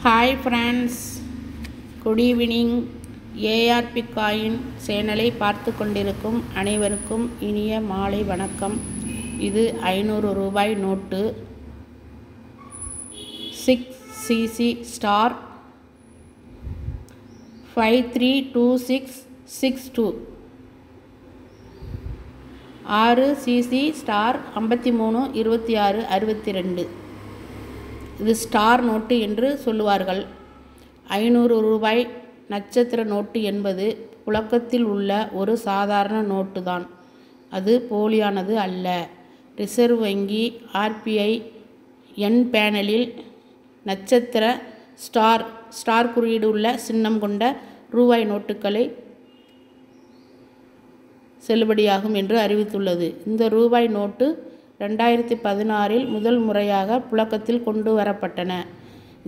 Hi friends, good evening. ARP Coin சேனலை பார்த்து கொண்டிருக்கும் அனைவருக்கும் இனிய மாலை வணக்கம். இது 500 ரூபாய் note 6cc star 532662 6cc star 532662 இது ஸ்டார் நோட்டு என்று சொல்லுவார்கள். 500 ரூபாய் நட்சத்திர நோட்டு என்பது புழக்கத்தில் உள்ள ஒரு சாதாரண நோட்டு தான். அது போலியானது அல்ல. ரிசர்வ் வங்கி RBI எண் பேனலில் நட்சத்திர ஸ்டார் குறியீடு உள்ள சின்னம் கொண்ட ரூபாய் நோட்டுகளை செல்லுபடியாகும் என்று அறிவித்துள்ளது. இந்த ரூபாய் நோட்டு 2016 முதல் முறையாக புழக்கத்தில் கொண்டு வரப்பட்டன.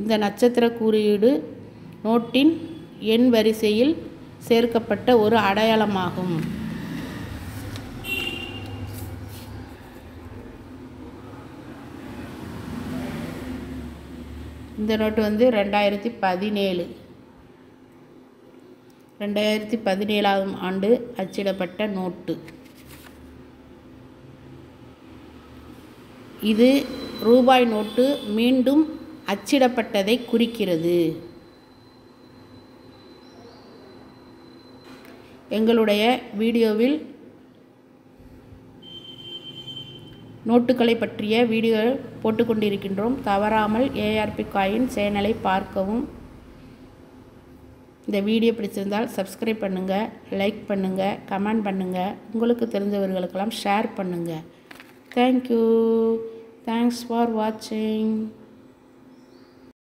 இந்த நட்சத்திர குறியீடு நோட்டின் எண் வரிசையில் சேர்க்கப்பட்ட ஒரு அடையாளமாகும். இந்த நோட்டு 2017 ஆண்டு அச்சிடப்பட்ட நோட்டு. இது ரூபாய் நோட்டு மீண்டும் அச்சிடப்பட்டதை குறிக்கிறது. எங்களுடைய வீடியோவில் நோட்டுகளை பற்றிய வீடியோ போட்டுக்கொண்டிருக்கின்றோம். தவறாமல் ARP காயின் சேனலை பார்க்கவும். இந்த வீடியோ பிடிச்சிருந்தால் சப்ஸ்கிரைப் பண்ணுங்கள், லைக் பண்ணுங்கள், கமெண்ட் பண்ணுங்கள், உங்களுக்கு தெரிஞ்சவர்களுக்கெல்லாம் ஷேர் பண்ணுங்கள். Thank you. Thanks for watching.